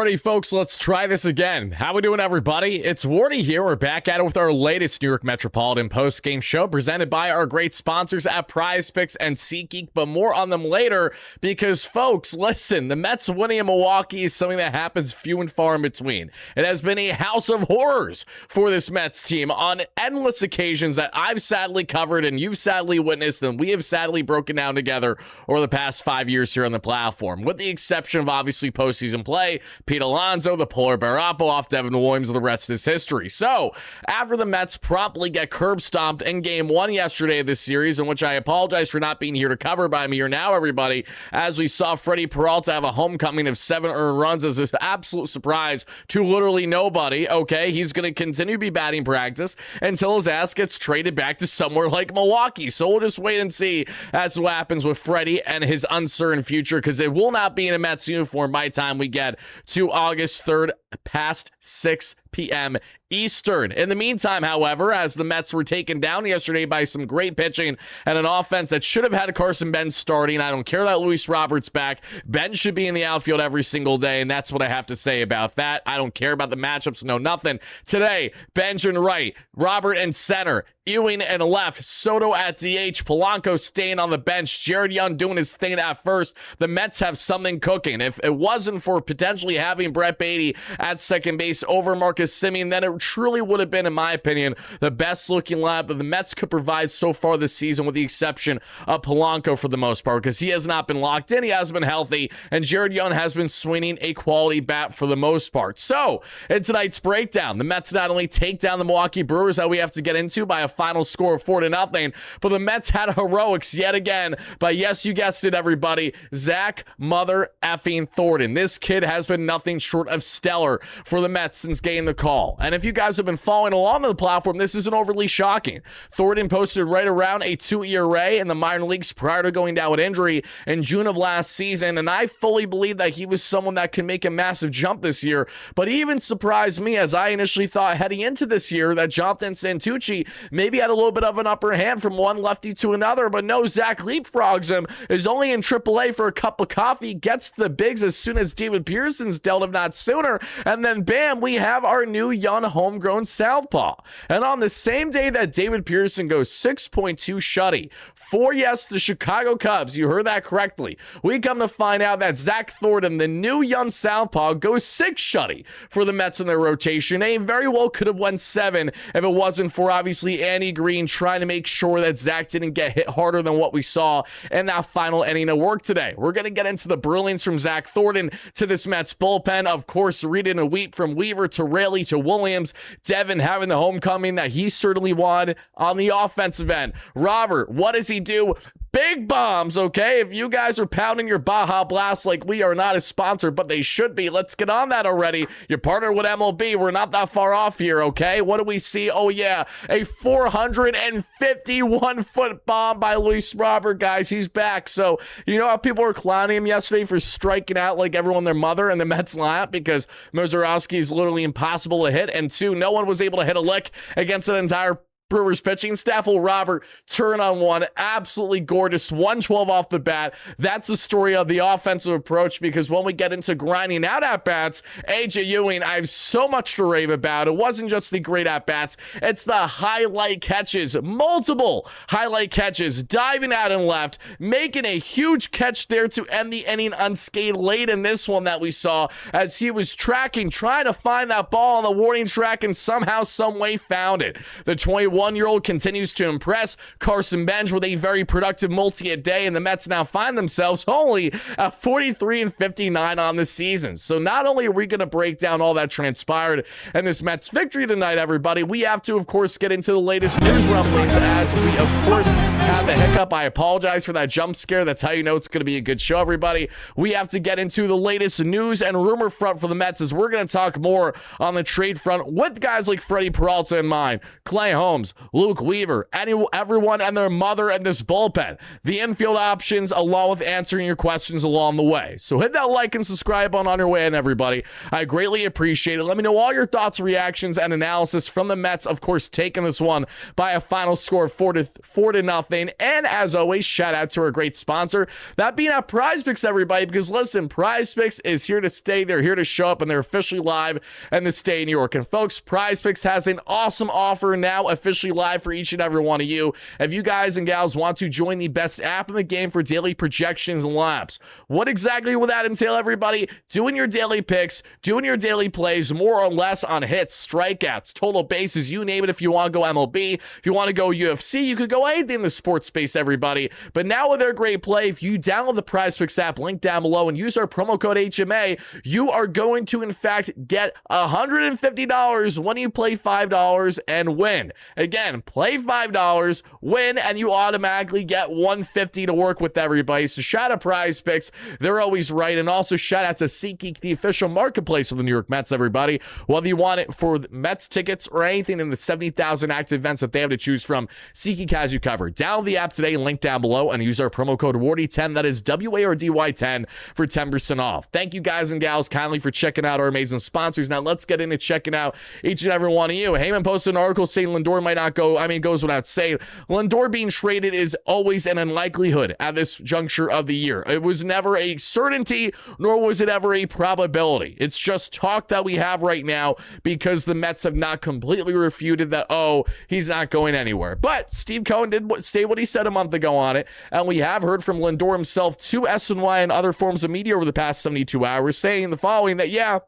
Alrighty, folks, let's try this again. How we doing, everybody? It's Wardy here. We're back at it with our latest New York Metropolitan post-game show presented by our great sponsors at Prize Picks and SeatGeek, but more on them later because, folks, listen, the Mets winning in Milwaukee is something that happens few and far in between. It has been a house of horrors for this Mets team on endless occasions that I've sadly covered and you've sadly witnessed and we have sadly broken down together over the past 5 years here on the platform, with the exception of obviously postseason play. Pete Alonso, the polar bear oppo off Devin Williams, the rest is history. So, after the Mets promptly get curb stomped in Game 1 yesterday of this series, in which I apologize for not being here to cover, but I'm here now, everybody, as we saw Freddie Peralta have a homecoming of 7 earned runs as an absolute surprise to literally nobody, okay? He's going to continue to be batting practice until his ass gets traded back to somewhere like Milwaukee. So, we'll just wait and see as to what happens with Freddie and his uncertain future, because it will not be in a Mets uniform by the time we get to August 3rd past 6 p.m. Eastern. In the meantime, however, as the Mets were taken down yesterday by some great pitching and an offense that should have had Carson Benz starting, I don't care that Luis Robert's back. Ben should be in the outfield every single day, and that's what I have to say about that. I don't care about the matchups, no nothing. Today, Benj in right, Robert in center, Ewing in left, Soto at DH, Polanco staying on the bench, Jared Young doing his thing at first. The Mets have something cooking. If it wasn't for potentially having Brett Beatty at second base over Marcus Semien, then it truly would have been, in my opinion, the best looking lineup that the Mets could provide so far this season, with the exception of Polanco for the most part, because he has not been locked in, he hasn't been healthy, and Jared Young has been swinging a quality bat for the most part. So, in tonight's breakdown, the Mets not only take down the Milwaukee Brewers that we have to get into by a final score of 4-0, but the Mets had heroics yet again by, yes, you guessed it, everybody, Zack Mother effing Thordon. This kid has been nothing short of stellar for the Mets since getting the call. And if you guys have been following along on the platform, this isn't overly shocking. Thordon posted right around a 2 ERA in the minor leagues prior to going down with injury in June of last season, and I fully believe that he was someone that could make a massive jump this year. But he even surprised me, as I initially thought heading into this year that Jonathan Santucci maybe had a little bit of an upper hand from one lefty to another, but no, Zach leapfrogs him, is only in AAA for a cup of coffee, gets the bigs as soon as David Pearson's dealt, if not sooner, and then bam, we have our new young homegrown southpaw. And on the same day that David Pearson goes 6.2 shutty for, yes, the Chicago Cubs, you heard that correctly, we come to find out that Zack Thordon, the new young southpaw, goes 6 shutty for the Mets in their rotation. They very well could have won 7 if it wasn't for, obviously, Andy Green trying to make sure that Zach didn't get hit harder than what we saw in that final inning of work today. We're going to get into the brilliance from Zack Thordon to this Mets bullpen. Of course, reading a wheat from Weaver to Raley to Williams. Devin having the homecoming that he certainly wanted on the offensive end. Robert, what does he do? Big bombs, okay? If you guys are pounding your Baja Blast like we are not a sponsor, but they should be, let's get on that already. You're partnered with MLB. We're not that far off here, okay? What do we see? Oh, yeah, a 451-foot bomb by Luis Robert, guys. He's back. So, you know how people were clowning him yesterday for striking out like everyone their mother in the Mets lineup because Mozarowski is literally impossible to hit, and 2, no one was able to hit a lick against an entire Brewers pitching staff. Well, Robert, turn on one, absolutely gorgeous, 112 off the bat. That's the story of the offensive approach, because when we get into grinding out at-bats, AJ Ewing, I have so much to rave about. It wasn't just the great at-bats, it's the highlight catches, multiple highlight catches, diving out and left, making a huge catch there to end the inning unscathed late in this one that we saw as he was tracking, trying to find that ball on the warning track, and somehow, some way found it. The 21-year-old continues to impress. Carson Benz with a very productive multi-a-day, and the Mets now find themselves only at 43-59 on the season. So not only are we going to break down all that transpired in this Mets victory tonight, everybody, we have to, of course, get into the latest news rumblings as we, of course, have the hiccup. I apologize for that jump scare. That's how you know it's going to be a good show, everybody. We have to get into the latest news and rumor front for the Mets, as we're going to talk more on the trade front with guys like Freddie Peralta in mind, Clay Holmes, Luke Weaver, everyone and their mother in this bullpen, the infield options, along with answering your questions along the way. So hit that like and subscribe button on your way in, everybody. I greatly appreciate it. Let me know all your thoughts, reactions, and analysis from the Mets, of course, taking this one by a final score of 4-0 And as always, shout out to our great sponsor, that being at Prize Picks, everybody, because listen, Prize Picks is here to stay. They're here to show up, and they're officially live and to stay in New York. And folks, Prize Picks has an awesome offer now officially live for each and every one of you. If you guys and gals want to join the best app in the game for daily projections and laps, what exactly will that entail, everybody? Doing your daily picks, doing your daily plays, more or less on hits, strikeouts, total bases, you name it. If you want to go MLB, if you want to go UFC, you could go anything in the sports space, everybody. But now with their great play, if you download the Prize Picks app, link down below, and use our promo code HMA, you are going to, in fact, get $150 when you play $5 and win. Again, play $5, win, and you automatically get $150 to work with, everybody. So shout out Prize Picks. They're always right. And also shout out to SeatGeek, the official marketplace of the New York Mets, everybody. Whether you want it for Mets tickets or anything in the 70,000 active events that they have to choose from, SeatGeek has you covered. Download the app today, link down below, and use our promo code WARDY10, that is WARDY10, for 10% off. Thank you guys and gals kindly for checking out our amazing sponsors. Now let's get into checking out each and every one of you. Heyman posted an article saying Lindor might not go. Goes without saying. Lindor being traded is always an unlikelihood at this juncture of the year. It was never a certainty, nor was it ever a probability. It's just talk that we have right now because the Mets have not completely refuted that, oh, he's not going anywhere. But Steve Cohen did say what he said a month ago on it, and we have heard from Lindor himself to SNY and other forms of media over the past 72 hours saying the following, that, yeah,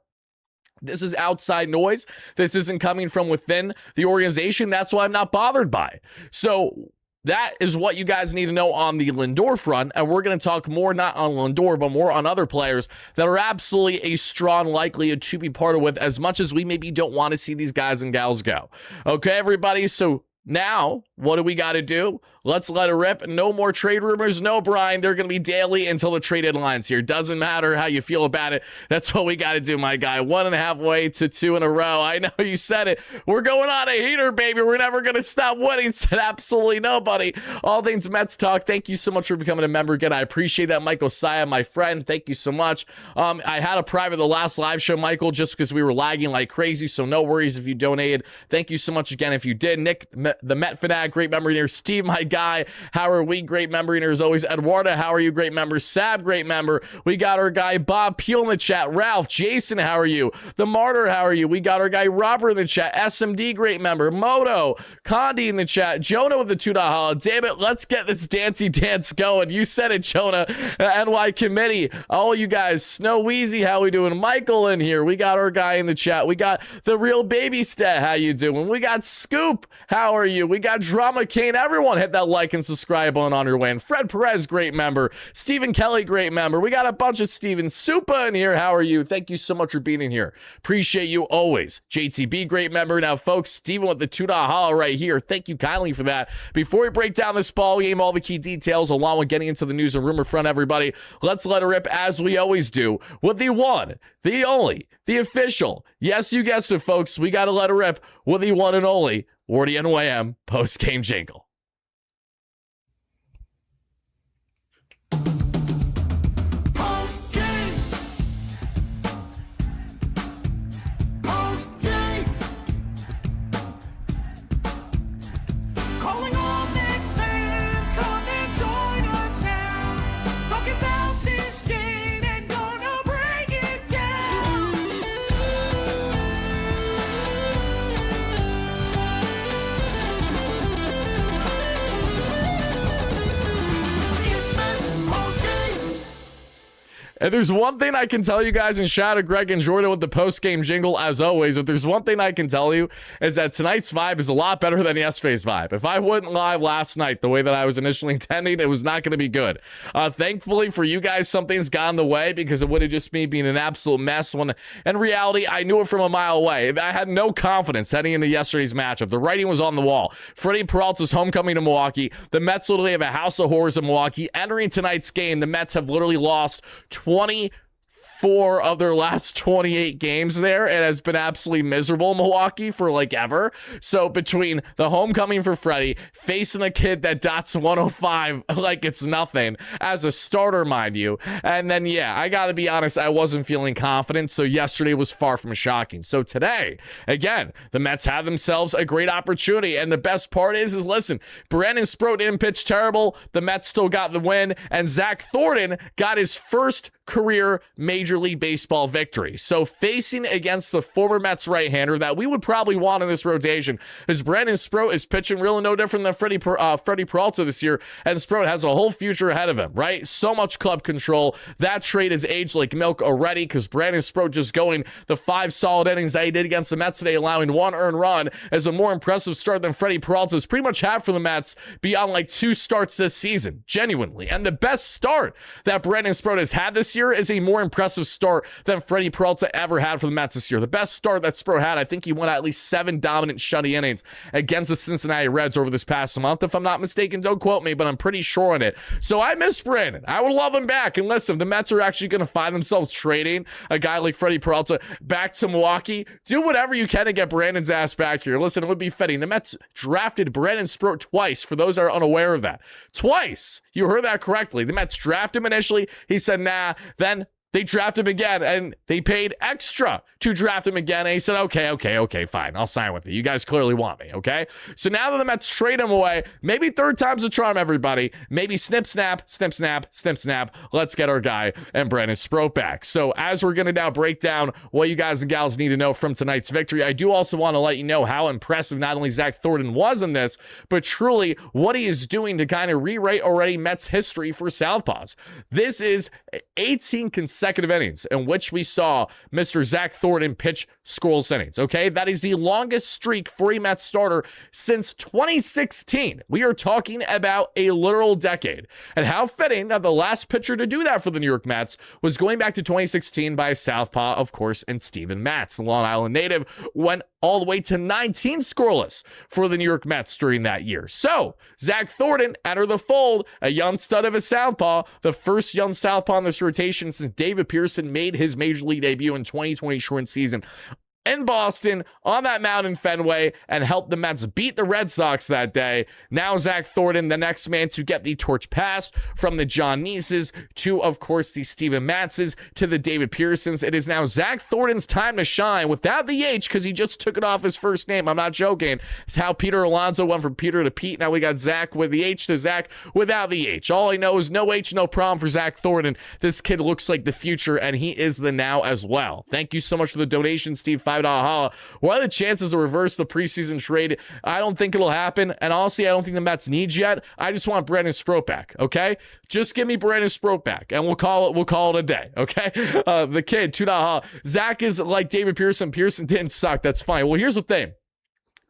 this is outside noise. This isn't coming from within the organization. That's why I'm not bothered by it. So that is what you guys need to know on the Lindor front, and we're going to talk more not on Lindor, but more on other players that are absolutely a strong likelihood to be part of with, as much as we maybe don't want to see these guys and gals go. Okay, everybody, so now, what do we got to do? Let's let it rip. No more trade rumors. No, Brian. They're going to be daily until the trade deadline's here. Doesn't matter how you feel about it. That's what we got to do, my guy. 1.5 way to 2 in a row. I know you said it. We're going on a heater, baby. We're never going to stop winning. Said absolutely nobody. All things Mets talk. Thank you so much for becoming a member again. I appreciate that, Michael Saya, my friend. Thank you so much. I had a private the last live show, Michael, just because we were lagging like crazy, so no worries if you donated. Thank you so much again if you did. Nick, the Met Fanatic, great memory here. Steve, my guy. How are we? Great member here as always. Eduardo, how are you? Great member. Sab, great member. We got our guy Bob Peel in the chat. Ralph, Jason, how are you? The Martyr, how are you? We got our guy Robert in the chat. SMD, great member. Moto, Condi in the chat. Jonah with the $2 holla. Damn it, let's get this dancey dance going. You said it, Jonah. NY Committee. All you guys. Snow Wheezy, how we doing? Michael in here. We got our guy in the chat. We got the Real Baby Stat, how you doing? We got Scoop, how are you? We got Drama Kane. Everyone hit that like and subscribe button on your way. And Fred Perez, great member. Stephen Kelly, great member. We got a bunch of Steven Supa in here. How are you? Thank you so much for being in here. Appreciate you always. JTB, great member. Now, folks, Steven with the $2 holla right here. Thank you kindly for that. Before we break down this ball game, all the key details, along with getting into the news and rumor front, everybody, let's let it rip as we always do with the one, the only, the official. Yes, you guessed it, folks. We got to let it rip with the one and only WardyNYM post-game jingle. And there's one thing I can tell you guys, and shout out Greg and Jordan with the post-game jingle as always. If there's one thing I can tell you is that tonight's vibe is a lot better than yesterday's vibe. If I went live last night the way that I was initially intending, it was not going to be good. Thankfully for you guys, something's gone the way, because it would have just me being an absolute mess when in reality I knew it from a mile away. I had no confidence heading into yesterday's matchup. The writing was on the wall. Freddie Peralta's homecoming to Milwaukee. The Mets literally have a house of horrors in Milwaukee. Entering tonight's game, the Mets have literally lost 24 4 of their last 28 games there. It has been absolutely miserable in Milwaukee for like ever. So between the homecoming for Freddie, facing a kid that dots 105 like it's nothing as a starter, mind you, and then yeah, I gotta be honest, I wasn't feeling confident, so yesterday was far from shocking. So today, again, the Mets have themselves a great opportunity, and the best part is listen, Brandon Sproat didn't pitch terrible, the Mets still got the win, and Zack Thordon got his first career Major League Baseball victory. So facing against the former Mets right-hander that we would probably want in this rotation, as Brandon Sproat is pitching really no different than Freddie Peralta this year, and Sproat has a whole future ahead of him, right? So much club control. That trade is aged like milk already because Brandon Sproat just going the 5 solid innings that he did against the Mets today, allowing 1 earned run, as a more impressive start than Freddie Peralta's pretty much had for the Mets beyond like 2 starts this season, genuinely. And the best start that Brandon Sproat has had this year is a more impressive start than Freddie Peralta ever had for the Mets this year. The best start that Sproat had, I think he went at least 7 dominant shutty innings against the Cincinnati Reds over this past month. If I'm not mistaken, don't quote me, but I'm pretty sure on it. So I miss Brandon. I would love him back. And listen, if the Mets are actually going to find themselves trading a guy like Freddie Peralta back to Milwaukee, do whatever you can to get Brandon's ass back here. Listen, it would be fitting. The Mets drafted Brandon Sproat twice, for those that are unaware of that. Twice. You heard that correctly. The Mets drafted him initially. He said, nah. Then they drafted him again, and they paid extra to draft him again. And he said, okay, fine. I'll sign with you. You guys clearly want me, okay? So now that the Mets trade him away, maybe third time's a charm, everybody. Maybe snip, snap, snip, snap, snip, snap. Let's get our guy and Brandon Sproat back. So as we're going to now break down what you guys and gals need to know from tonight's victory, I do also want to let you know how impressive not only Zack Thordon was in this, but truly what he is doing to kind of rewrite already Mets history for Southpaws. This is 18 consecutive innings in which we saw Mr. Zack Thordon pitch scoreless innings, okay? That is the longest streak for a Mets starter since 2016. We are talking about a literal decade. And how fitting that the last pitcher to do that for the New York Mets was going back to 2016 by Southpaw, of course, and Steven Matz. The Long Island native went all the way to 19 scoreless for the New York Mets during that year. So, Zack Thordon entered the fold, a young stud of a southpaw, the first young southpaw in this rotation since David Pearson made his Major League debut in 2020 short season in Boston on that mound in Fenway and helped the Mets beat the Red Sox that day. Now Zack Thordon, the next man to get the torch passed from the John Neeses to, of course, the Steven Matzes to the David Pearsons. It is now Zack Thordon's time to shine without the H because he just took it off his first name. I'm not joking. It's how Peter Alonso went from Peter to Pete. Now we got Zach with the H to Zach without the H. All I know is no H, no problem for Zack Thordon. This kid looks like the future, and he is the now as well. Thank you so much for the donation, Steve. $5 holla. What are the chances to reverse the preseason trade? I don't think it'll happen. And honestly, I don't think the Mets need yet. I just want Brandon Sproat back. Okay? Just give me Brandon Sproat back, and we'll call it a day. Okay? The kid, $2 holla. Zach is like David Pearson. Pearson didn't suck. That's fine. Well, here's the thing.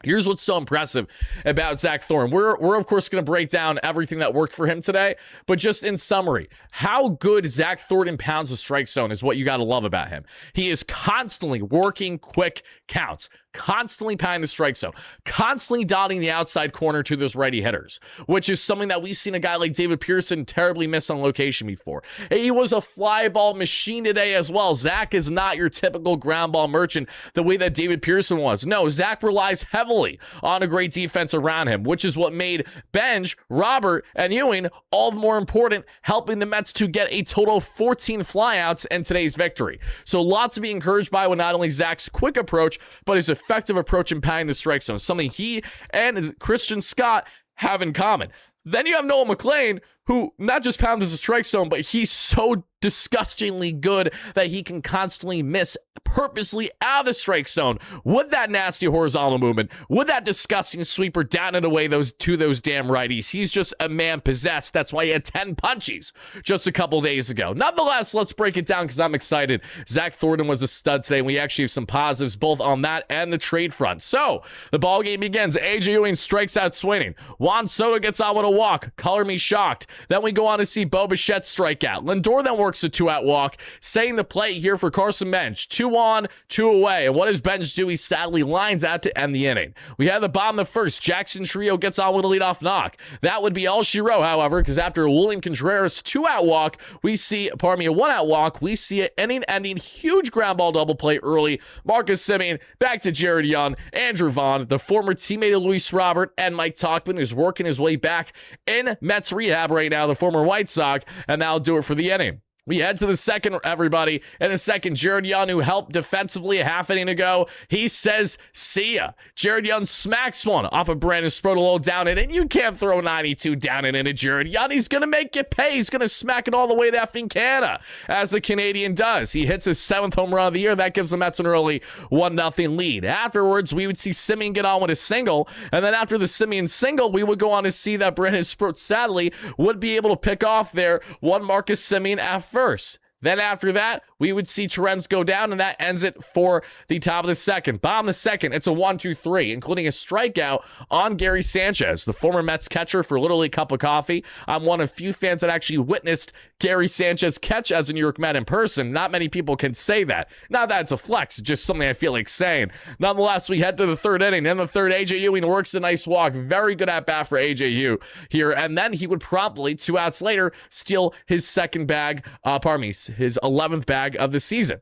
Here's what's so impressive about Zack Thordon. We're of course going to break down everything that worked for him today, but just in summary, how good Zack Thordon pounds the strike zone is what you got to love about him. He is constantly working quick counts, constantly pounding the strike zone, constantly dotting the outside corner to those righty hitters, which is something that we've seen a guy like David Pearson terribly miss on location before. He was a fly ball machine today as well. Zach is not your typical ground ball merchant the way that David Pearson was. No, Zach relies heavily on a great defense around him, which is what made Benj, Robert, and Ewing all the more important, helping the Mets to get a total of 14 flyouts in today's victory. So lots to be encouraged by with not only Zach's quick approach, but his effective approach in pounding the strike zone, something he and Christian Scott have in common. Then you have Noah McLean, who not just pounds the strike zone, but he's so disgustingly good that he can constantly miss purposely out of the strike zone with that nasty horizontal movement, with that disgusting sweeper down and away those damn righties. He's just a man possessed. That's why he had 10 punchies just a couple days ago. Nonetheless, let's break it down because I'm excited. Zack Thordon was a stud today, and we actually have some positives both on that and the trade front. So the ball game begins. AJ Ewing strikes out swinging. Juan Soto gets on with a walk. Color me shocked. Then we go on to see Bo Bichette strike out. Lindor then works a 2-out walk, setting the plate here for Carson Bench. 2 on, 2 away. And what does Bench do? He sadly lines out to end the inning. We had the bottom of the first. Jackson Trio gets on with a leadoff knock. That would be all she wrote, however, because after William Contreras' 2-out walk, we see, a 1-out walk, we see an inning-ending huge ground ball double play early. Marcus Semien back to Jared Young, Andrew Vaughn, the former teammate of Luis Robert, and Mike Tauchman, who's working his way back in Mets rehab right now, the former White Sox, and that'll do it for the inning. We head to the second, everybody. In the second, Jared Young, who helped defensively a half inning ago, he says, see ya. Jared Young smacks one off of Brandon Sprotle down in it. You can't throw 92 down and into Jared Young. He's going to make you pay. He's going to smack it all the way to effing Canada, as the Canadian does. He hits his 7th home run of the year. That gives the Mets an early 1-0 lead. Afterwards, we would see Semien get on with a single. And then after the Semien single, we would go on to see that Brandon Sprotle, sadly, would be able to pick off there one Marcus Semien at first. Then after that, we would see Torrens go down, and that ends it for the top of the second. Bottom of the second, it's a 1-2-3, including a strikeout on Gary Sanchez, the former Mets catcher for literally a cup of coffee. I'm one of few fans that actually witnessed Gary Sanchez catch as a New York Met in person. Not many people can say that. Not that it's a flex, it's just something I feel like saying. Nonetheless, we head to the third inning. In the third, A.J. Ewing works a nice walk. Very good at bat for A.J. Ewing here. And then he would promptly, 2 outs later, steal his second bag, his 11th bag of the season.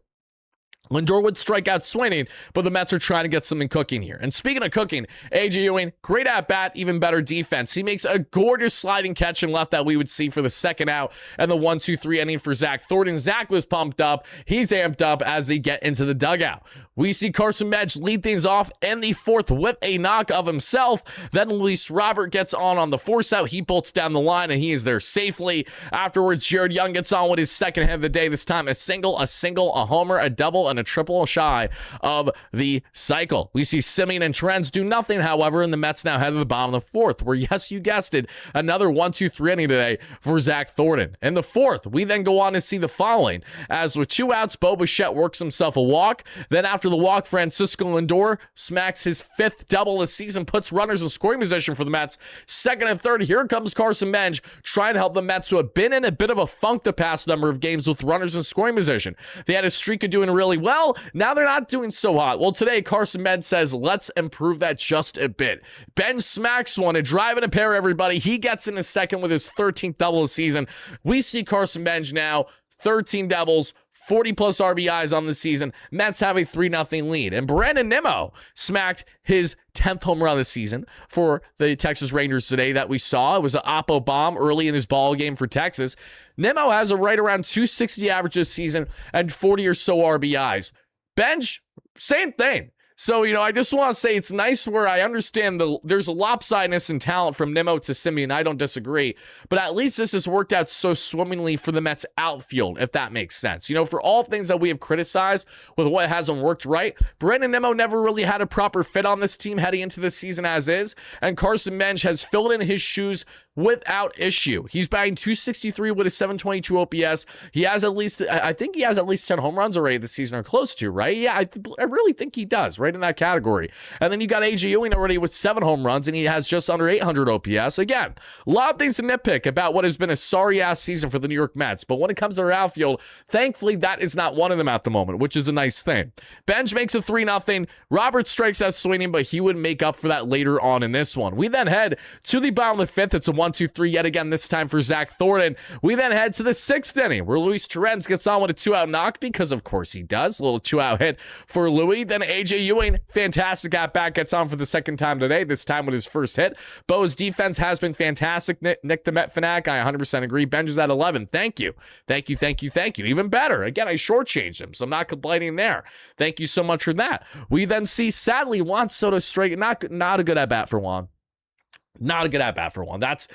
Lindor would strike out swinging, but the Mets are trying to get something cooking here. And speaking of cooking, A.J. Ewing, great at-bat, even better defense. He makes a gorgeous sliding catch and left that we would see for the second out and the 1-2-3 inning for Zack Thordon. Zack was pumped up. He's amped up as they get into the dugout. We see Carson Bench lead things off in the fourth with a knock of himself. Then Luis Robert gets on the force out. He bolts down the line, and he is there safely. Afterwards, Jared Young gets on with his second hit of the day. This time, a single, a homer, a double, and a triple shy of the cycle. We see Semien and Torrens do nothing, however, and the Mets now head to the bottom of the fourth, where, yes, you guessed it, another 1-2-3 inning today for Zack Thordon. In the fourth, we then go on to see the following. As with 2 outs, Bo Bichette works himself a walk. Then after the walk, Francisco Lindor smacks his 5th double of the season, puts runners in scoring position for the Mets. Second and third, here comes Carson Bench, trying to help the Mets, who have been in a bit of a funk the past number of games with runners in scoring position. They had a streak of doing really well. Now they're not doing so hot. Well, today, Carson Bench says, let's improve that just a bit. Bench smacks one, a drive and a pair, everybody. He gets in the second with his 13th double of the season. We see Carson Bench now, 13 doubles, 40-plus RBIs on the season. Mets have a 3-0 lead. And WardyNYM smacked his 10th home run of the season for the Texas Rangers today that we saw. It was an Oppo bomb early in his ball game for Texas. Nimmo has a right around 260 average this season and 40 or so RBIs. Bench, same thing. So, I just want to say it's nice where I understand there's a lopsidedness in talent from Nimmo to Semien. I don't disagree. But at least this has worked out so swimmingly for the Mets outfield, if that makes sense. For all things that we have criticized with what hasn't worked right, WardyNYM never really had a proper fit on this team heading into this season as is. And Carson Bench has filled in his shoes without issue. He's batting 263 with a 722 OPS. He has at least, I think he has at least 10 home runs already this season or close to, right? Yeah, I really think he does, right in that category. And then you got A.J. Ewing already with 7 home runs, and he has just under 800 OPS. Again, a lot of things to nitpick about what has been a sorry-ass season for the New York Mets. But when it comes to their outfield, thankfully, that is not one of them at the moment, which is a nice thing. Bench makes a 3-0. Robert strikes out swinging, but he would make up for that later on in this one. We then head to the bottom of the fifth. It's a 1-2-3 yet again, this time for Zack Thordon. We then head to the 6th inning, where Luis Torrens gets on with a 2-out knock, because of course he does. A little 2-out hit for Louis. Then A.J. Ewing, fantastic at-bat, gets on for the second time today, this time with his first hit. Bo's defense has been fantastic. Nick the Met fanatic, I 100% agree. Bench is at 11. Thank you. Even better. Again, I shortchanged him, so I'm not complaining there. Thank you so much for that. We then see, sadly, Juan Soto strike. Not a good at-bat for Juan. Not a good at-bat for one. That's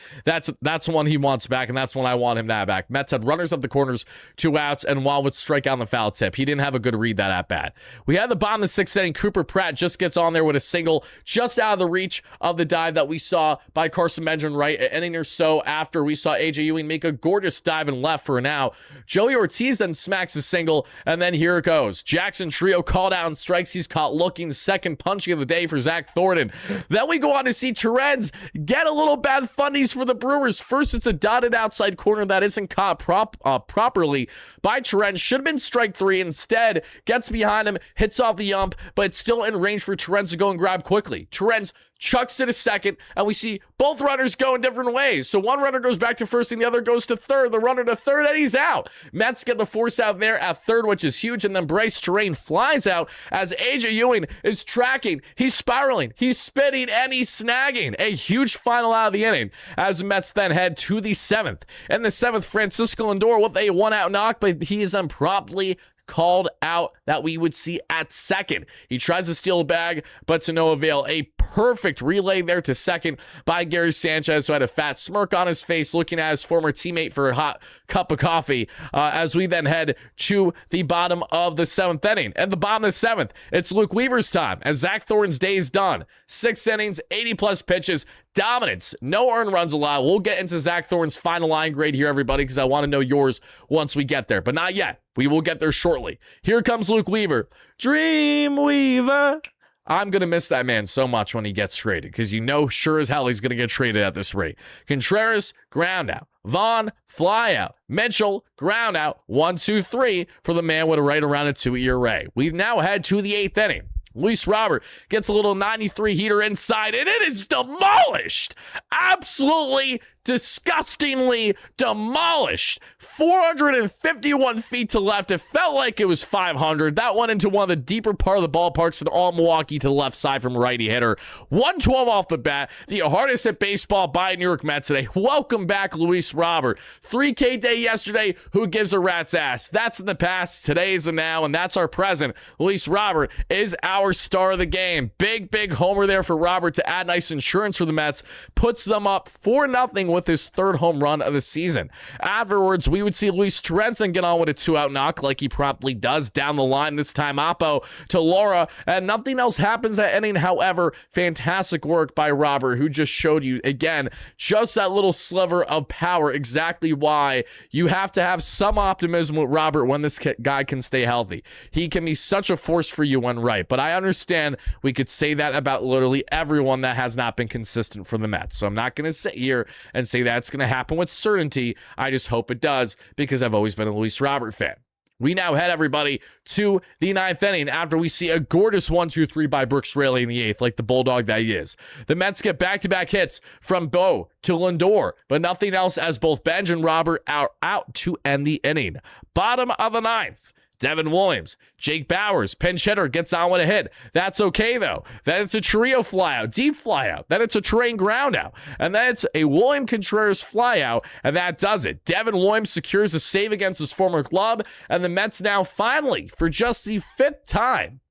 one he wants back, and that's one I want him to have back. Mets had runners up the corners, 2 outs, and Juan would strike out on the foul tip. He didn't have a good read that at-bat. We had the bottom of the 6th inning. Cooper Pratt just gets on there with a single, just out of the reach of the dive that we saw by Carson Bench, right an inning or so after we saw A.J. Ewing make a gorgeous dive and left for an out. Joey Ortiz then smacks a single, and then here it goes. Jackson Trio called out and strikes. He's caught looking, second punching of the day for Zack Thordon. Then we go on to see Torrens get a little bad fundies for the Brewers. First, it's a dotted outside corner that isn't caught properly by Torrens. Should have been strike 3. Instead, gets behind him, hits off the ump, but it's still in range for Torrens to go and grab quickly. Torrens chucks it to second, and we see both runners go in different ways. So one runner goes back to first, and the other goes to third. The runner to third, and he's out. Mets get the force out there at third, which is huge, and then Bryce Terrain flies out as AJ Ewing is tracking. He's spiraling, he's spinning, and he's snagging. A huge final out of the inning as the Mets then head to the 7th. In the 7th, Francisco Lindor with a 1-out knock, but he is promptly called out that we would see at second. He tries to steal a bag, but to no avail. A perfect relay there to second by Gary Sanchez, who had a fat smirk on his face looking at his former teammate for a hot cup of coffee, as we then head to the bottom of the 7th inning. At the bottom of the 7th, it's Luke Weaver's time as Zack Thordon's day is done. 6 innings, 80-plus pitches, dominance, no earned runs allowed. We'll get into Zack Thornton's final line grade here, everybody, because I want to know yours once we get there, but not yet. We will get there shortly. Here comes Luke Weaver. Dreamweaver. I'm going to miss that man so much when he gets traded, because you know sure as hell he's going to get traded at this rate. Contreras, ground out. Vaughn, fly out. Mitchell, ground out. 1, 2, 3 for the man with a right around a 2 ERA. We've now head to the 8th inning. Luis Robert gets a little 93 heater inside, and it is demolished. Absolutely disgustingly demolished. 451 feet to left. It felt like it was 500. That went into one of the deeper part of the ballparks in all Milwaukee to the left side from righty hitter. 112 off the bat. The hardest hit baseball by New York Mets today. Welcome back, Luis Robert. 3K day yesterday. Who gives a rat's ass? That's in the past. Today is the now, and that's our present. Luis Robert is our star of the game. Big homer there for Robert to add nice insurance for the Mets. Puts them up 4-0 with his 3rd home run of the season. Afterwards, we would see Luis Torrens get on with a 2-out knock like he promptly does down the line, this time Oppo to Laura, and nothing else happens that inning. However, fantastic work by Robert, who just showed you, again, just that little sliver of power, exactly why you have to have some optimism with Robert when this guy can stay healthy. He can be such a force for you when right, but I understand we could say that about literally everyone that has not been consistent for the Mets. So I'm not going to sit here and say that's going to happen with certainty. I just hope it does, because I've always been a Luis Robert fan. We now head, everybody, to the 9th inning after we see a gorgeous 1-2-3 by Brooks Raley in the 8th, like the bulldog that he is. The Mets get back-to-back hits from Bo to Lindor, but nothing else as both Benj and Robert are out to end the inning. Bottom of the 9th. Devin Williams, Jake Bowers, pinch hitter, gets on with a hit. That's okay, though. Then it's a Trio flyout, deep flyout. Then it's a Terrain groundout. And then it's a William Contreras flyout, and that does it. Devin Williams secures a save against his former club, and the Mets now finally, for just the 5th time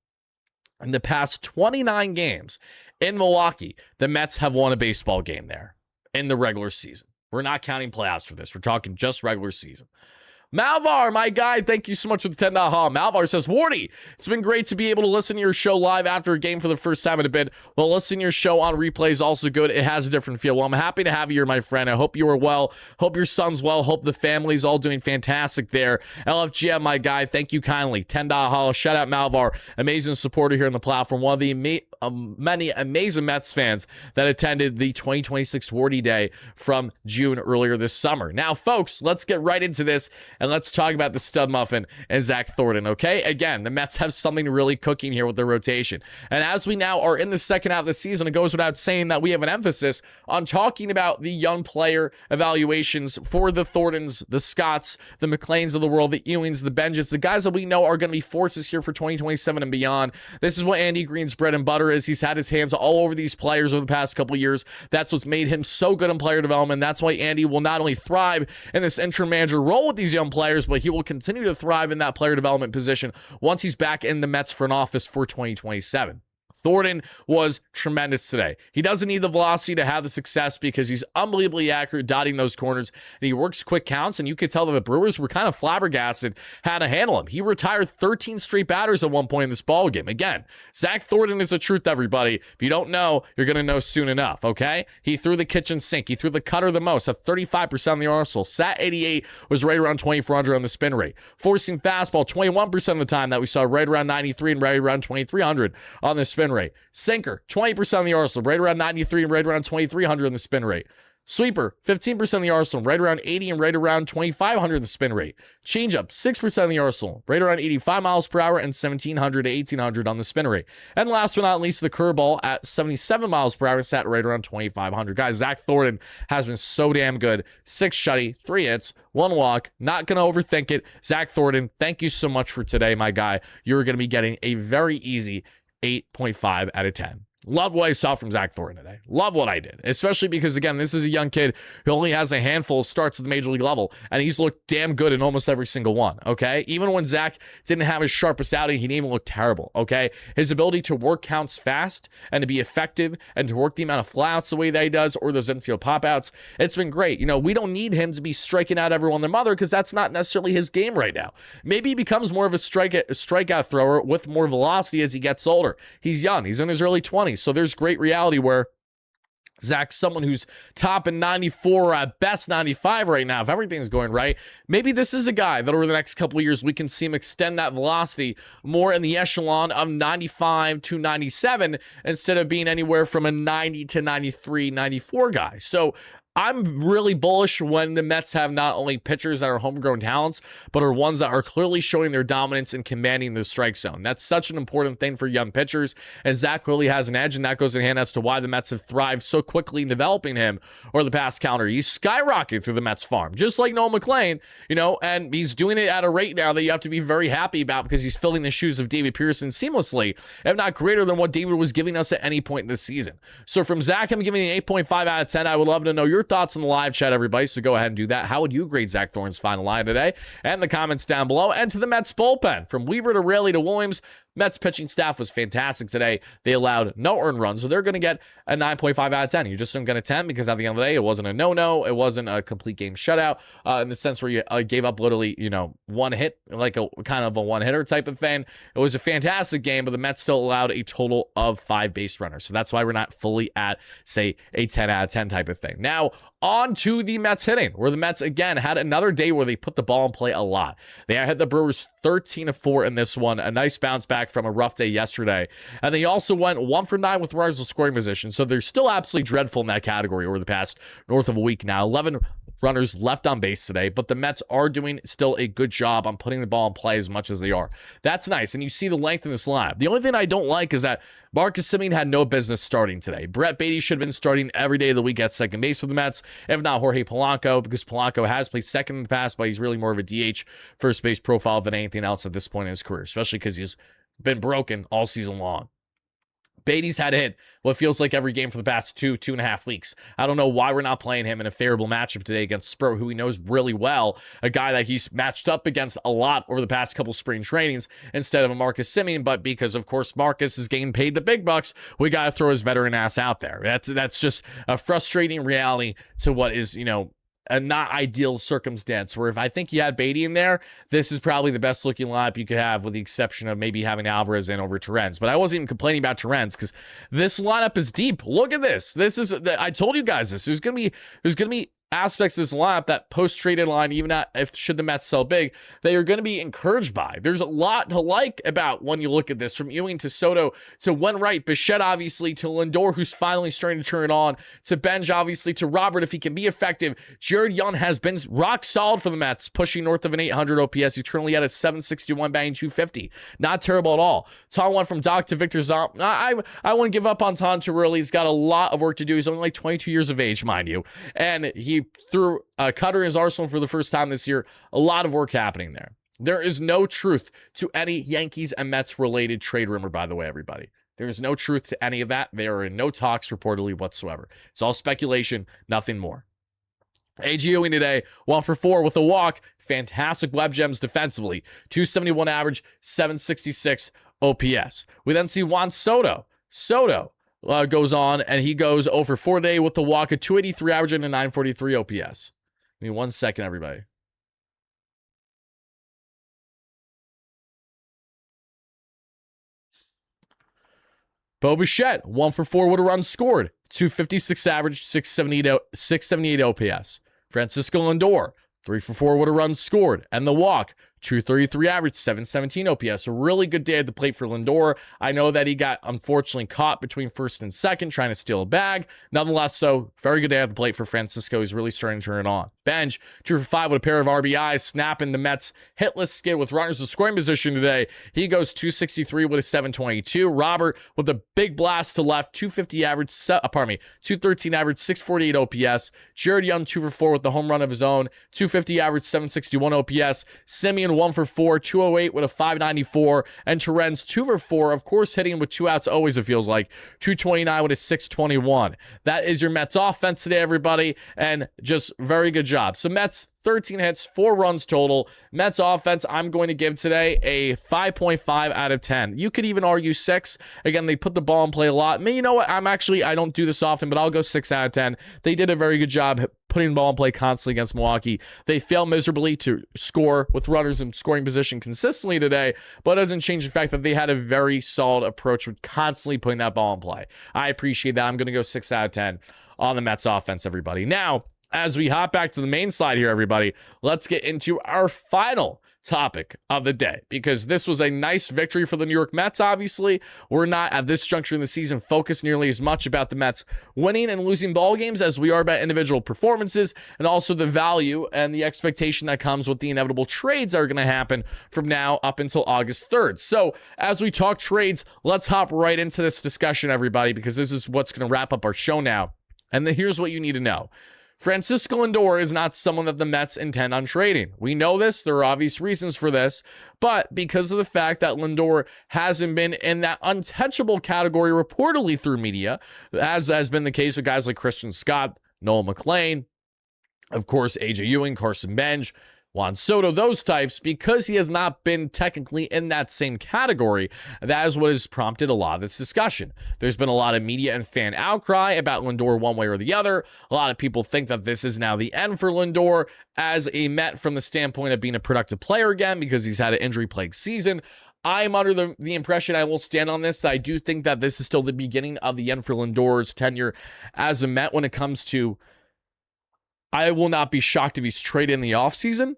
in the past 29 games in Milwaukee, the Mets have won a baseball game there in the regular season. We're not counting playoffs for this. We're talking just regular season. Malvar, my guy, thank you so much for the $10 haul. Malvar says, Wardy, it's been great to be able to listen to your show live after a game for the first time in a bit. Well, listening to your show on replay is also good. It has a different feel. Well, I'm happy to have you here, my friend. I hope you are well. Hope your son's well. Hope the family's all doing fantastic there. LFGM, my guy, thank you kindly. $10 haul. Shout out Malvar, amazing supporter here on the platform. One of the many amazing Mets fans that attended the 2026 Wardy Day from June earlier this summer. Now, folks, let's get right into this. And let's talk about the stud muffin and Zack Thordon, okay? Again, the Mets have something really cooking here with their rotation. And as we now are in the second half of the season, it goes without saying that we have an emphasis on talking about the young player evaluations for the Thordons, the Scotts, the McLeans of the world, the Ewings, the Benjes, the guys that we know are going to be forces here for 2027 and beyond. This is what Andy Green's bread and butter is. He's had his hands all over these players over the past couple of years. That's what's made him so good in player development. That's why Andy will not only thrive in this interim manager role with these young players, but he will continue to thrive in that player development position once he's back in the Mets front office for 2027. Thordon was tremendous today. He doesn't need the velocity to have the success because he's unbelievably accurate dotting those corners, and he works quick counts, and you could tell that the Brewers were kind of flabbergasted how to handle him. He retired 13 straight batters at one point in this ballgame. Again, Zack Thordon is the truth, everybody. If you don't know, you're going to know soon enough, okay? He threw the kitchen sink. He threw the cutter the most, at 35% on the arsenal. Sat 88, was right around 2,400 on the spin rate. Forcing fastball 21% of the time that we saw right around 93 and right around 2,300 on the spin rate. rate. Sinker, 20% on the arsenal, right around 93 and right around 2,300 on the spin rate. Sweeper, 15% of the arsenal, right around 80 and right around 2,500 in the spin rate. Changeup, 6% of the arsenal, right around 85 miles per hour and 1,700 to 1,800 on the spin rate. And last but not least, the curveball at 77 miles per hour sat right around 2,500. Guys, Zack Thordon has been so damn good. 6 shutty, 3 hits, 1 walk. Not going to overthink it. Zack Thordon, thank you so much for today, my guy. You're going to be getting a very easy 8.5 out of 10. Love what I saw from Zack Thordon today. Love what I did, especially because, again, this is a young kid who only has a handful of starts at the major league level, and he's looked damn good in almost every single one, okay? Even when Zach didn't have his sharpest outing, he didn't even look terrible, okay? His ability to work counts fast and to be effective and to work the amount of flyouts the way that he does or those infield pop-outs, it's been great. You know, we don't need him to be striking out everyone and their mother because that's not necessarily his game right now. Maybe he becomes more of a strikeout thrower with more velocity as he gets older. He's young. He's in his early 20s. So there's great reality where Zach's someone who's top in 94 or at best 95 right now. If everything's going right, maybe this is a guy that over the next couple of years we can see him extend that velocity more in the echelon of 95 to 97 instead of being anywhere from a 90 to 93, 94 guy. So I'm really bullish when the Mets have not only pitchers that are homegrown talents, but are ones that are clearly showing their dominance and commanding the strike zone. That's such an important thing for young pitchers, and Zach clearly has an edge, and that goes in hand as to why the Mets have thrived so quickly in developing him over the past calendar. He's skyrocketed through the Mets farm, just like Noah McLean, you know, and he's doing it at a rate now that you have to be very happy about because he's filling the shoes of David Pearson seamlessly, if not greater than what David was giving us at any point this season. So from Zach, I'm giving an 8.5 out of 10. I would love to know your thoughts in the live chat, everybody, so go ahead and do that. How would you grade Zack Thornton's final line today? And the comments down below. And to the Mets bullpen, from Weaver to Raley to Williams, Mets pitching staff was fantastic today. They allowed no earned runs, so they're going to get a 9.5 out of 10. You just don't get a 10 because at the end of the day, it wasn't a no-no. It wasn't a complete game shutout in the sense where you gave up literally, you know, one hit, like a kind of a one-hitter type of thing. It was a fantastic game, but the Mets still allowed a total of 5 base runners. So that's why we're not fully at, say, a 10 out of 10 type of thing. Now, on to the Mets hitting, where the Mets, again, had another day where they put the ball in play a lot. They hit the Brewers 13-4 in this one, a nice bounce back from a rough day yesterday. And they also went 1 for 9 with runners in scoring position, so they're still absolutely dreadful in that category over the past north of a week now. 11 runners left on base today, but the Mets are doing still a good job on putting the ball in play as much as they are. That's nice, and you see the length in this lineup. The only thing I don't like is that Marcus Semien had no business starting today. Brett Beatty should have been starting every day of the week at second base for the Mets, if not Jorge Polanco, because Polanco has played second in the past, but he's really more of a DH first base profile than anything else at this point in his career, especially because he's been broken all season long. Beatty's had to hit what feels like every game for the past 2.5 weeks. I don't know why we're not playing him in a favorable matchup today against Spur, who he knows really well, a guy that he's matched up against a lot over the past couple spring trainings instead of a Marcus Semien, but because, of course, Marcus is getting paid the big bucks, we got to throw his veteran ass out there. That's just a frustrating reality to what is, you know, a not ideal circumstance, where if I think you had Beatty in there, this is probably the best looking lineup you could have, with the exception of maybe having Alvarez in over Torrens. But I wasn't even complaining about Torrens because this lineup is deep. Look at this. This is, I told you guys this. There's gonna be aspects of this lineup, that post-trade deadline, even if should the Mets sell big, they are going to be encouraged by. There's a lot to like about when you look at this, from Ewing to Soto to Wainwright, Bichette obviously to Lindor, who's finally starting to turn it on, to Benj obviously, to Robert if he can be effective. Jared Young has been rock solid for the Mets, pushing north of an 800 OPS. He's currently at a 761 batting 250. Not terrible at all. Ton went from Doc to Victor Zomp. I wouldn't give up on Ton too early. He's got a lot of work to do. He's only like 22 years of age, mind you, and he threw a cutter in his arsenal for the first time this year. A lot of work happening there. There is no truth to any Yankees and Mets related trade rumor, by the way, everybody. There is no truth to any of that. They are in no talks reportedly whatsoever. It's all speculation, nothing more. A.J. Ewing today, 1 for 4 with a walk. Fantastic web gems defensively. 271 average, 766 OPS. We then see Juan Soto. Goes on, and he goes 0 for 4 today with the walk, a 283 average and a 943 OPS. Give me 1 second, everybody. Bo Bichette, 1 for 4 with a run scored, 256 average, 678 OPS. Francisco Lindor, 3 for 4 with a run scored, and the walk, 233 average, 717 OPS. A really good day at the plate for Lindor. I know that he got unfortunately caught between first and second trying to steal a bag. Nonetheless, so very good day at the plate for Francisco. He's really starting to turn it on. Bench, 2 for 5 with a pair of RBIs, snapping the Mets hitless skid with runners in scoring position today. He goes 263 with a 722. Robert with a big blast to left, 250 average, 213 average, 648 OPS. Jared Young, 2 for 4 with the home run of his own, 250 average, 761 OPS. Simeon, 1 for 4, 208 with a 594. And Terrence, 2 for 4, of course, hitting with 2 outs always, it feels like, 229 with a 621. That is your Mets offense today, everybody, and just very good job. So Mets, 13 hits, 4 runs total. Mets offense, I'm going to give today a 5.5 out of 10. You could even argue 6. Again, they put the ball in play a lot. I mean, you know what? I don't do this often, but I'll go 6 out of 10. They did a very good job putting the ball in play constantly against Milwaukee. They failed miserably to score with runners in scoring position consistently today, but it doesn't change the fact that they had a very solid approach with constantly putting that ball in play. I appreciate that. I'm going to go 6 out of 10 on the Mets offense, everybody. Now, as we hop back to the main slide here, everybody, let's get into our final topic of the day, because this was a nice victory for the New York Mets. Obviously, we're not at this juncture in the season focused nearly as much about the Mets winning and losing ball games as we are about individual performances, and also the value and the expectation that comes with the inevitable trades that are going to happen from now up until August 3rd. So as we talk trades, let's hop right into this discussion, everybody, because this is what's going to wrap up our show now. And then here's what you need to know. Francisco Lindor is not someone that the Mets intend on trading. We know this. There are obvious reasons for this. But because of the fact that Lindor hasn't been in that untouchable category reportedly through media, as has been the case with guys like Christian Scott, Noel McLean, of course, AJ Ewing, Carson Bench, Juan Soto, those types, because he has not been technically in that same category, that is what has prompted a lot of this discussion. There's been a lot of media and fan outcry about Lindor one way or the other. A lot of people think that this is now the end for Lindor as a Met from the standpoint of being a productive player again, because he's had an injury-plagued season. I'm under the impression, I will stand on this, that I do think that this is still the beginning of the end for Lindor's tenure as a Met when it comes to, I will not be shocked if he's traded in the offseason,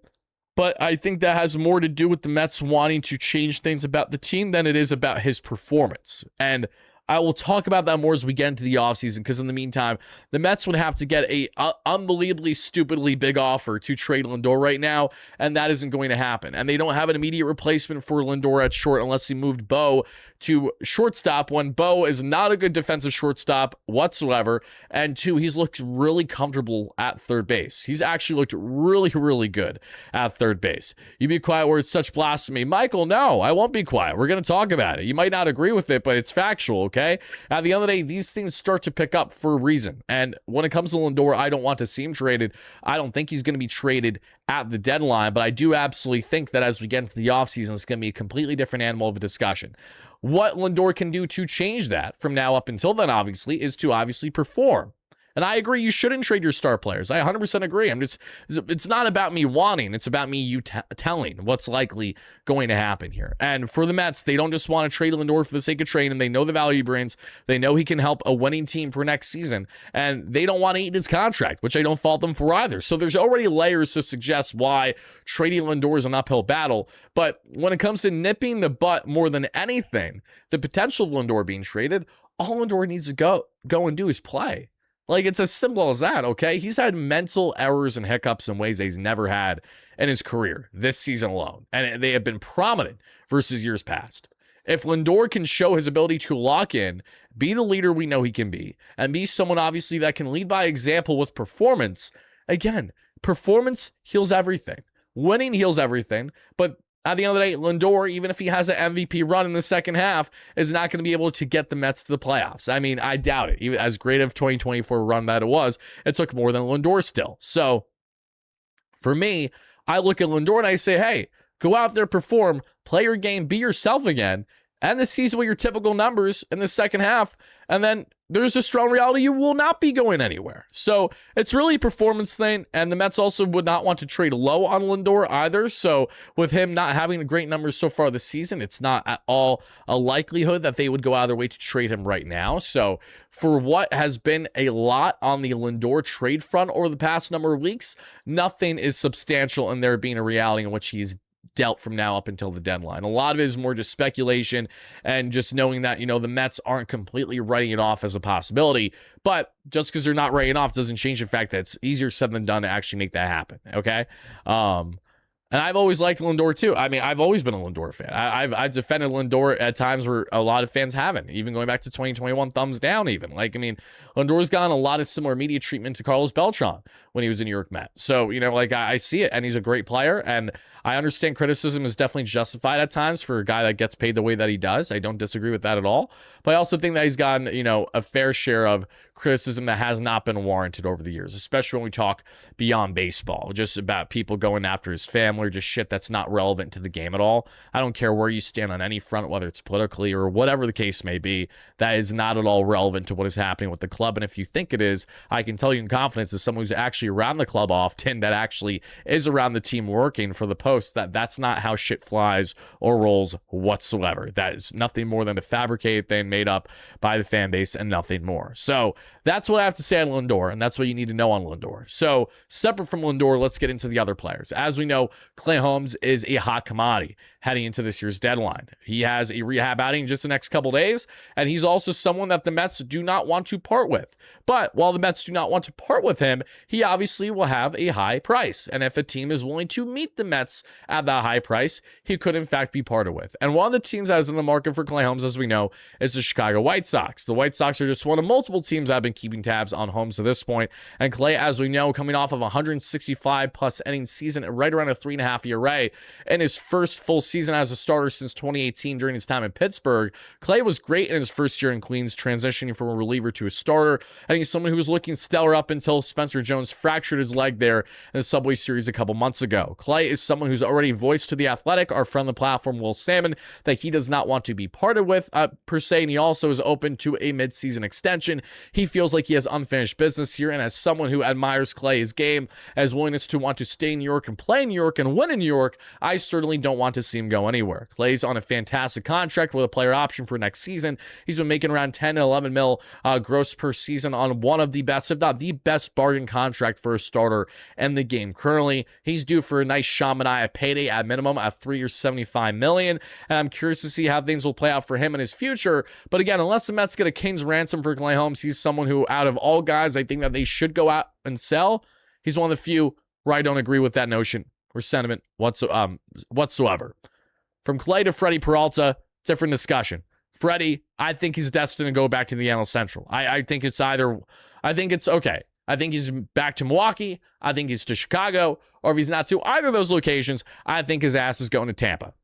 but I think that has more to do with the Mets wanting to change things about the team than it is about his performance. And I will talk about that more as we get into the offseason, because in the meantime, the Mets would have to get a unbelievably, stupidly big offer to trade Lindor right now, and that isn't going to happen. And they don't have an immediate replacement for Lindor at short unless he moved Bo to shortstop, when Bo is not a good defensive shortstop whatsoever, and 2, he's looked really comfortable at third base. He's actually looked really, really good at third base. You be quiet where it's such blasphemy. Michael, no, I won't be quiet. We're going to talk about it. You might not agree with it, but it's factual, okay? At the end of the day, these things start to pick up for a reason. And when it comes to Lindor, I don't want to see him traded. I don't think he's going to be traded at the deadline, but I do absolutely think that as we get into the offseason, it's going to be a completely different animal of a discussion. What Lindor can do to change that from now up until then, obviously, is to obviously perform. And I agree, you shouldn't trade your star players. I 100% agree. It's not about me wanting, it's about me telling what's likely going to happen here. And for the Mets, they don't just want to trade Lindor for the sake of trading him. They know the value he brings. They know he can help a winning team for next season. And they don't want to eat his contract, which I don't fault them for either. So there's already layers to suggest why trading Lindor is an uphill battle. But when it comes to nipping the butt more than anything, the potential of Lindor being traded, all Lindor needs to go and do is play. Like, it's as simple as that, okay? He's had mental errors and hiccups in ways that he's never had in his career this season alone, and they have been prominent versus years past. If Lindor can show his ability to lock in, be the leader we know he can be, and be someone, obviously, that can lead by example with performance, again, performance heals everything. Winning heals everything, but at the end of the day, Lindor, even if he has an MVP run in the second half, is not going to be able to get the Mets to the playoffs. I mean, I doubt it. Even as great of 2024 run that it was, it took more than Lindor still. So, for me, I look at Lindor and I say, hey, go out there, perform, play your game, be yourself again, end the season with your typical numbers in the second half, and then there's a strong reality you will not be going anywhere. So it's really a performance thing, and the Mets also would not want to trade low on Lindor either. So with him not having great numbers so far this season, it's not at all a likelihood that they would go out of their way to trade him right now. So for what has been a lot on the Lindor trade front over the past number of weeks, nothing is substantial in there being a reality in which he's dealt from now up until the deadline. A lot of it is more just speculation and just knowing that, the Mets aren't completely writing it off as a possibility. But just because they're not writing it off doesn't change the fact that it's easier said than done to actually make that happen, okay? And I've always liked Lindor too. I mean, I've always been a Lindor fan. I've defended Lindor at times where a lot of fans haven't, even going back to 2021, thumbs down even. Lindor's gotten a lot of similar media treatment to Carlos Beltran when he was a New York Met. So, I see it, and he's a great player, and I understand criticism is definitely justified at times for a guy that gets paid the way that he does. I don't disagree with that at all. But I also think that he's gotten, a fair share of criticism that has not been warranted over the years, especially when we talk beyond baseball, just about people going after his family or just shit that's not relevant to the game at all. I don't care where you stand on any front, whether it's politically or whatever the case may be. That is not at all relevant to what is happening with the club. And if you think it is, I can tell you in confidence as someone who's actually around the club often, that actually is around the team working for the post, that's not how shit flies or rolls whatsoever. That is nothing more than a fabricated thing made up by the fan base and nothing more. So that's what I have to say on Lindor, and that's what you need to know on Lindor. So separate from Lindor, let's get into the other players. As we know, Clay Holmes is a hot commodity heading into this year's deadline. He has a rehab outing in just the next couple days, and he's also someone that the Mets do not want to part with. But while the Mets do not want to part with him, he obviously will have a high price. And if a team is willing to meet the Mets at that high price, he could in fact be parted with. And one of the teams that is in the market for Clay Holmes, as we know, is the Chicago White Sox. The White Sox are just one of multiple teams that have been keeping tabs on Holmes to this point. And Clay, as we know, coming off of a 165 plus inning season, right around a 3.5 ERA, in his first full season as a starter since 2018 during his time in Pittsburgh. Clay was great in his first year in Queens, transitioning from a reliever to a starter. And he's someone who was looking stellar up until Spencer Jones fractured his leg there in the Subway Series a couple months ago. Clay is someone who's already voiced to The Athletic, our friend on the platform, Will Salmon, that he does not want to be parted with per se, and he also is open to a midseason extension. He feels like he has unfinished business here, and as someone who admires Clay's game, as willingness to want to stay in New York and play in New York and win in New York, I certainly don't want to see him go anywhere. Clay's on a fantastic contract with a player option for next season. He's been making around 10 to 11 mil gross per season on one of the best, if not the best bargain contract for a starter in the game currently. He's due for a nice Sean Manaea payday at minimum at 3 years, $75 million, and I'm curious to see how things will play out for him in his future. But again, unless the Mets get a king's ransom for Clay Holmes, he's someone who, out of all guys, I think that they should go out and sell. He's one of the few where I don't agree with that notion or sentiment whatsoever. From Clay to Freddie Peralta, different discussion. Freddie, I think he's destined to go back to the NL Central. I think it's okay. I think he's back to Milwaukee. I think he's to Chicago. Or if he's not to either of those locations, I think his ass is going to Tampa.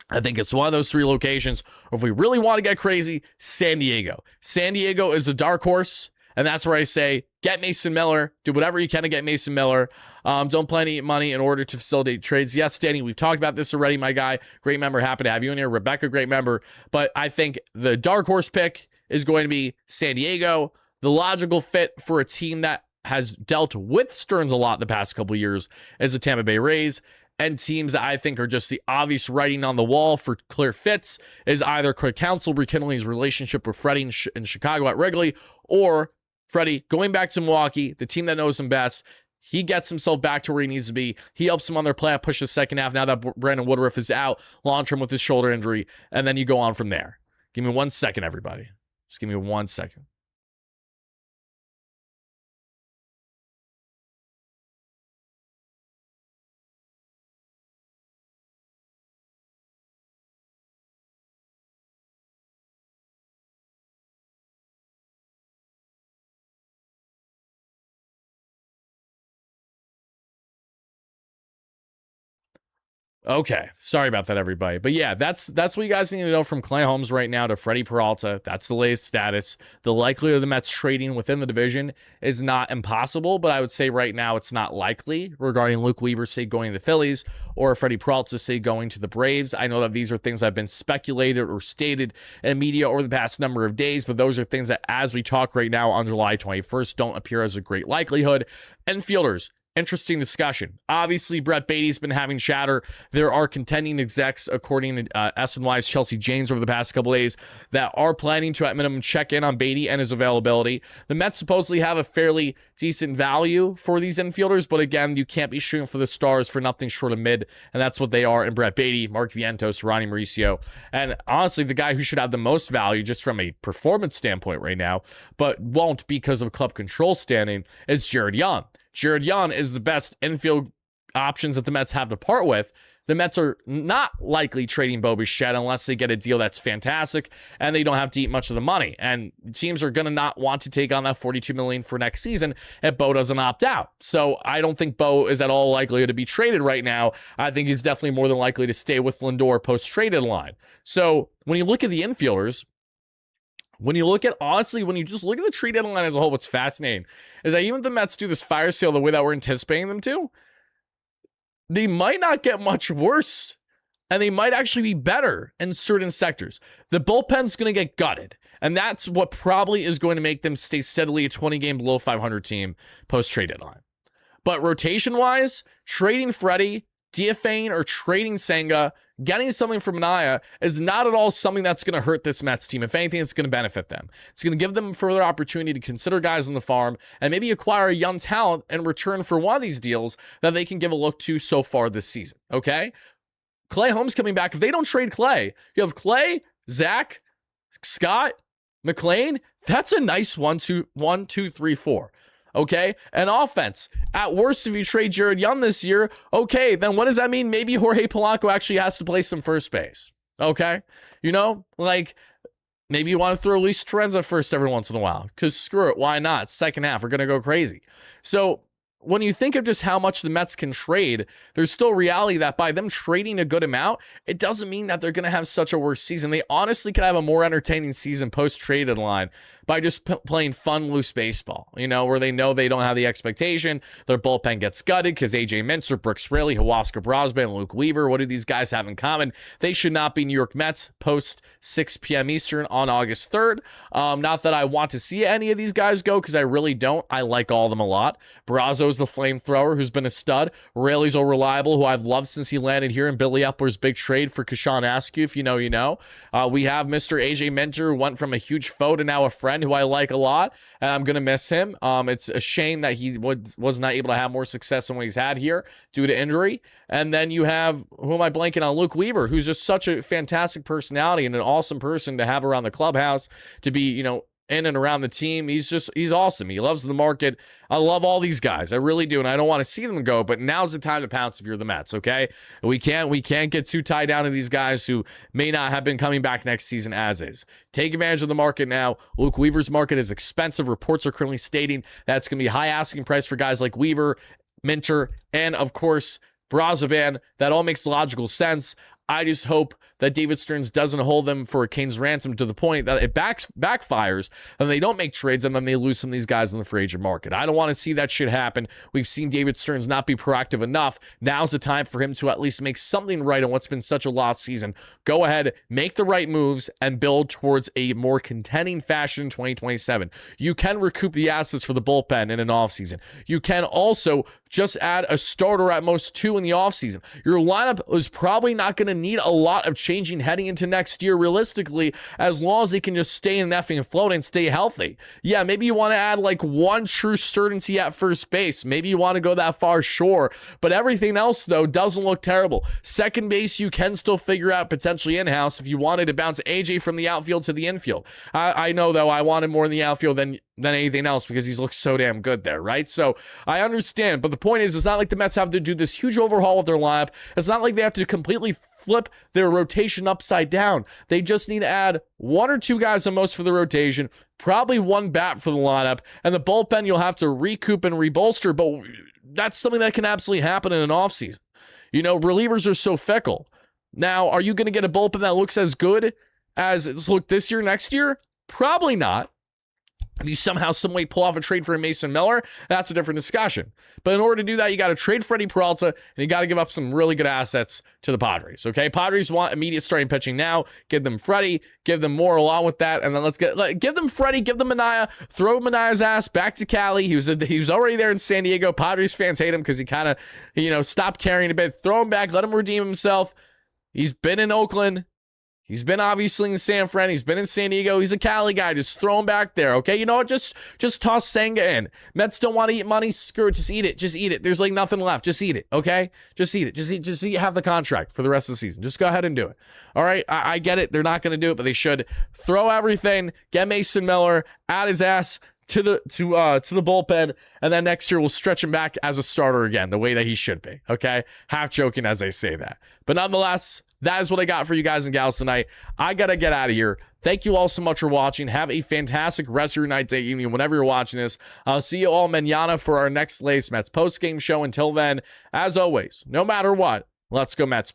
I think it's one of those three locations. Or if we really want to get crazy, San Diego. San Diego is a dark horse. And that's where I say, get Mason Miller. Do whatever you can to get Mason Miller. Don't play any money in order to facilitate trades. Yes, Danny, we've talked about this already, my guy. Great member. Happy to have you in here. Rebecca, great member. But I think the dark horse pick is going to be San Diego. The logical fit for a team that has dealt with Stearns a lot the past couple of years is the Tampa Bay Rays. And teams that I think are just the obvious writing on the wall for clear fits is either Craig Counsell rekindling his relationship with Freddie in Chicago at Wrigley, or Freddie going back to Milwaukee, the team that knows him best. He gets himself back to where he needs to be. He helps them on their playoff push the second half now that Brandon Woodruff is out long-term with his shoulder injury. And then you go on from there. Give me 1 second, everybody. Just give me 1 second. Okay, sorry about that, everybody. But yeah, that's what you guys need to know from Clay Holmes right now to Freddie Peralta. That's the latest status. The likelihood of the Mets trading within the division is not impossible, but I would say right now it's not likely regarding Luke Weaver, say, going to the Phillies, or Freddie Peralta, say, going to the Braves. I know that these are things that have been speculated or stated in media over the past number of days, but those are things that, as we talk right now on July 21st, don't appear as a great likelihood. Infielders interesting discussion. Obviously, Brett Beatty's been having chatter. There are contending execs, according to SNY's Chelsea James over the past couple days, that are planning to, at minimum, check in on Beatty and his availability. The Mets supposedly have a fairly decent value for these infielders, but again, you can't be shooting for the stars for nothing short of mid, and that's what they are in Brett Beatty, Mark Vientos, Ronnie Mauricio, and honestly, the guy who should have the most value just from a performance standpoint right now, but won't because of club control standing, is Jared Young. Jared Young is the best infield options that the Mets have to part with. The Mets are not likely trading Bo Bichette unless they get a deal that's fantastic and they don't have to eat much of the money. And teams are going to not want to take on that $42 million for next season if Bo doesn't opt out. So I don't think Bo is at all likely to be traded right now. I think he's definitely more than likely to stay with Lindor post-trade deadline. So when you look at the infielders, when you look at, honestly, when you just look at the trade deadline as a whole, what's fascinating is that even if the Mets do this fire sale the way that we're anticipating them to, they might not get much worse, and they might actually be better in certain sectors. The bullpen's going to get gutted, and that's what probably is going to make them stay steadily a 20-game below 500 team post-trade deadline. But rotation-wise, trading Freddie, DFAing, or trading Senga, getting something from Naya is not at all something that's going to hurt this Mets team. If anything, it's going to benefit them. It's going to give them further opportunity to consider guys on the farm and maybe acquire a young talent in return for one of these deals that they can give a look to so far this season, okay? Clay Holmes coming back. If they don't trade Clay, you have Clay, Zach, Scott, McLean. That's a nice 1, 2, 3, 4. Okay, and offense. At worst, if you trade Jared Young this year, okay, then what does that mean? Maybe Jorge Polanco actually has to play some first base. Okay, you know, like maybe you want to throw Luis Torrens at first every once in a while because screw it, why not? Second half, we're gonna go crazy. So when you think of just how much the Mets can trade, there's still reality that by them trading a good amount, it doesn't mean that they're going to have such a worse season. They honestly could have a more entertaining season post-trade deadline by just playing fun, loose baseball, you know, where they know they don't have the expectation. Their bullpen gets gutted because A.J. Minter, Brooks Raley, Huascar Brosby, and Luke Weaver, what do these guys have in common? They should not be New York Mets post 6 p.m. Eastern on August 3rd. Not that I want to see any of these guys go because I really don't. I like all of them a lot. Barrazo's the flamethrower who's been a stud. Raley's all reliable, who I've loved since he landed here in Billy Epler's big trade for Kashawn Askew. If you know, you know. We have Mr. A.J. Minter, who went from a huge foe to now a friend who I like a lot, and I'm going to miss him. It's a shame that he was not able to have more success than what he's had here due to injury. And then you have, who am I blanking on? Luke Weaver, who's just such a fantastic personality and an awesome person to have around the clubhouse, to be, you know, in and around the team. He's awesome. He loves the market. I love all these guys. I really do. And I don't want to see them go, but now's the time to pounce if you're the Mets, okay? We can't get too tied down to these guys who may not have been coming back next season as is. Take advantage of the market now. Luke Weaver's market is expensive. Reports are currently stating that's going to be a high asking price for guys like Weaver, Minter, and of course, Brazoban. That all makes logical sense. I just hope that David Stearns doesn't hold them for a king's ransom to the point that it backfires and they don't make trades and then they lose some of these guys in the free agent market. I don't want to see that shit happen. We've seen David Stearns not be proactive enough. Now's the time for him to at least make something right on what's been such a lost season. Go ahead, make the right moves, and build towards a more contending fashion in 2027. You can recoup the assets for the bullpen in an offseason. You can also just add a starter at most 2 in the offseason. Your lineup is probably not going to need a lot of changing heading into next year realistically, as long as they can just stay in effing float and stay healthy. Yeah, maybe you want to add like one true certainty at first base. Maybe you want to go that far, sure. But everything else, though, doesn't look terrible. Second base, you can still figure out potentially in-house if you wanted to bounce AJ from the outfield to the infield. I know, though, I wanted more in the outfield than anything else because he's looked so damn good there, right? So I understand, but the point is, it's not like the Mets have to do this huge overhaul with their lineup. It's not like they have to completely flip their rotation upside down. They just need to add 1 or 2 guys at most for the rotation, probably 1 bat for the lineup, and the bullpen you'll have to recoup and rebolster, but that's something that can absolutely happen in an offseason. You know, relievers are so fickle. Now, are you going to get a bullpen that looks as good as it's looked this year, next year? Probably not. If you somehow, some way pull off a trade for a Mason Miller, that's a different discussion. But in order to do that, you got to trade Freddie Peralta, and you got to give up some really good assets to the Padres, okay? Padres want immediate starting pitching now. Give them Freddie, give them more along with that, and then give them Freddie, give them Manaea, throw Manaea's ass back to Cali. He was already there in San Diego. Padres fans hate him because he kind of, stopped caring a bit. Throw him back, let him redeem himself. He's been in Oakland. He's been obviously in San Fran. He's been in San Diego. He's a Cali guy. Just throw him back there, okay? You know what? Just toss Senga in. Mets don't want to eat money. Screw it. Just eat it. Just eat it. There's like nothing left. Just eat it, okay? Just eat it. Just eat. Have the contract for the rest of the season. Just go ahead and do it. All right? I get it. They're not going to do it, but they should. Throw everything. Get Mason Miller. Add his ass to the bullpen, and then next year we'll stretch him back as a starter again, the way that he should be, okay? Half joking as I say that. But nonetheless, that is what I got for you guys and gals tonight. I got to get out of here. Thank you all so much for watching. Have a fantastic rest of your night, day, evening, whenever you're watching this. I'll see you all mañana for our next latest Mets post-game show. Until then, as always, no matter what, let's go Mets.